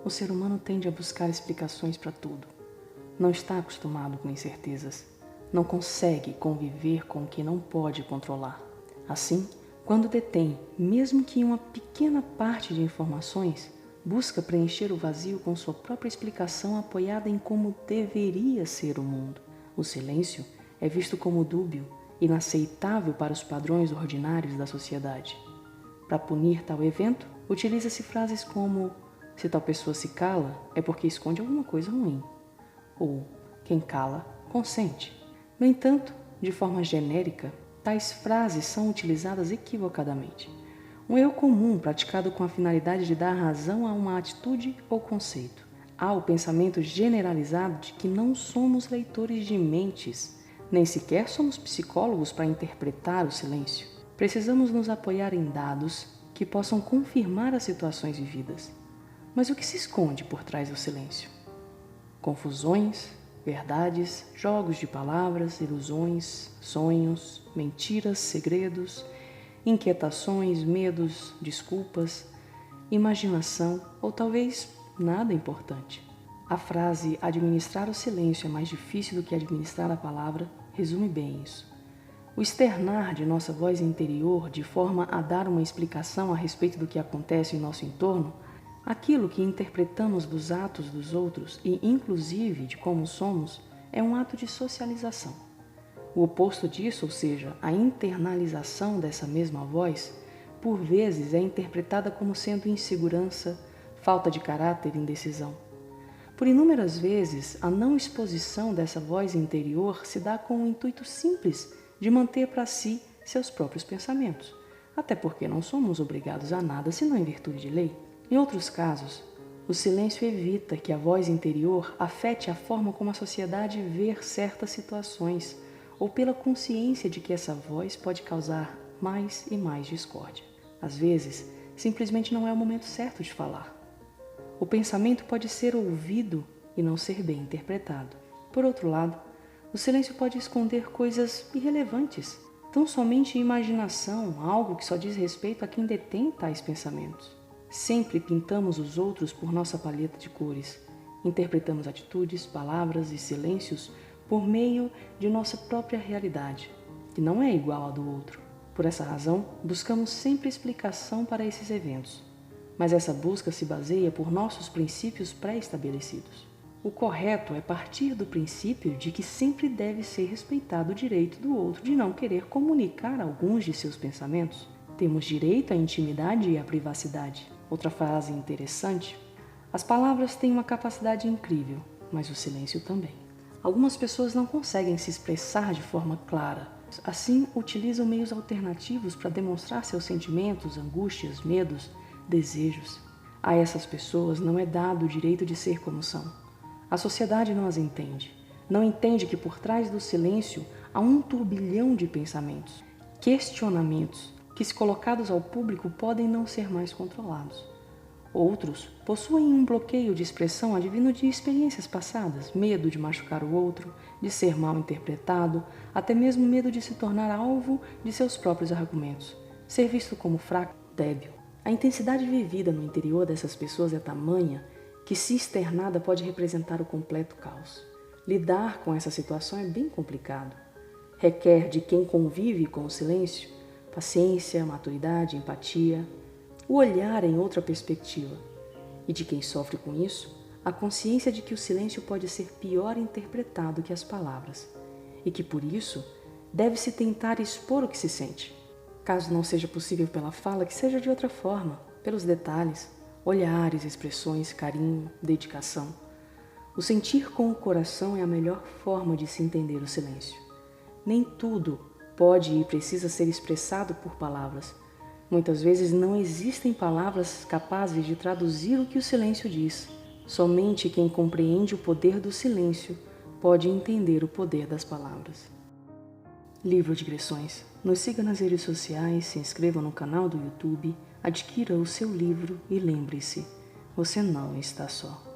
O ser humano tende a buscar explicações para tudo. Não está acostumado com incertezas. Não consegue conviver com o que não pode controlar. Assim, quando detém, mesmo que uma pequena parte de informações, busca preencher o vazio com sua própria explicação apoiada em como deveria ser o mundo. O silêncio é visto como dúbio, inaceitável para os padrões ordinários da sociedade. Para punir tal evento, utiliza-se frases como: se tal pessoa se cala, é porque esconde alguma coisa ruim. Ou, quem cala, consente. No entanto, de forma genérica, tais frases são utilizadas equivocadamente. Um erro comum praticado com a finalidade de dar razão a uma atitude ou conceito. Há o pensamento generalizado de que não somos leitores de mentes, nem sequer somos psicólogos para interpretar o silêncio. Precisamos nos apoiar em dados que possam confirmar as situações vividas. Mas o que se esconde por trás do silêncio? Confusões, verdades, jogos de palavras, ilusões, sonhos, mentiras, segredos, inquietações, medos, desculpas, imaginação ou talvez nada importante. A frase "administrar o silêncio é mais difícil do que administrar a palavra" resume bem isso. O externar de nossa voz interior de forma a dar uma explicação a respeito do que acontece em nosso entorno, aquilo que interpretamos dos atos dos outros e inclusive de como somos, é um ato de socialização. O oposto disso, ou seja, a internalização dessa mesma voz, por vezes é interpretada como sendo insegurança, falta de caráter e indecisão. Por inúmeras vezes, a não exposição dessa voz interior se dá com o intuito simples de manter para si seus próprios pensamentos, até porque não somos obrigados a nada senão em virtude de lei. Em outros casos, o silêncio evita que a voz interior afete a forma como a sociedade vê certas situações, ou pela consciência de que essa voz pode causar mais e mais discórdia. Às vezes, simplesmente não é o momento certo de falar. O pensamento pode ser ouvido e não ser bem interpretado. Por outro lado, o silêncio pode esconder coisas irrelevantes, tão somente imaginação, algo que só diz respeito a quem detém tais pensamentos. Sempre pintamos os outros por nossa paleta de cores. Interpretamos atitudes, palavras e silêncios por meio de nossa própria realidade, que não é igual à do outro. Por essa razão, buscamos sempre explicação para esses eventos, mas essa busca se baseia por nossos princípios pré-estabelecidos. O correto é partir do princípio de que sempre deve ser respeitado o direito do outro de não querer comunicar alguns de seus pensamentos. Temos direito à intimidade e à privacidade. Outra frase interessante: as palavras têm uma capacidade incrível, mas o silêncio também. Algumas pessoas não conseguem se expressar de forma clara. Assim, utilizam meios alternativos para demonstrar seus sentimentos, angústias, medos, desejos. A essas pessoas não é dado o direito de ser como são. A sociedade não as entende. Não entende que por trás do silêncio há um turbilhão de pensamentos, questionamentos, que se colocados ao público podem não ser mais controlados. Outros possuem um bloqueio de expressão advindo de experiências passadas, medo de machucar o outro, de ser mal interpretado, até mesmo medo de se tornar alvo de seus próprios argumentos, ser visto como fraco, débil. A intensidade vivida no interior dessas pessoas é tamanha que, se externada, pode representar o completo caos. Lidar com essa situação é bem complicado. Requer de quem convive com o silêncio paciência, maturidade, empatia, o olhar em outra perspectiva. E de quem sofre com isso, a consciência de que o silêncio pode ser pior interpretado que as palavras e que, por isso, deve-se tentar expor o que se sente. Caso não seja possível pela fala, que seja de outra forma, pelos detalhes, olhares, expressões, carinho, dedicação. O sentir com o coração é a melhor forma de se entender o silêncio. Nem tudo pode e precisa ser expressado por palavras. Muitas vezes não existem palavras capazes de traduzir o que o silêncio diz. Somente quem compreende o poder do silêncio pode entender o poder das palavras. Livro Digressões. Nos siga nas redes sociais, se inscreva no canal do YouTube, adquira o seu livro e lembre-se, você não está só.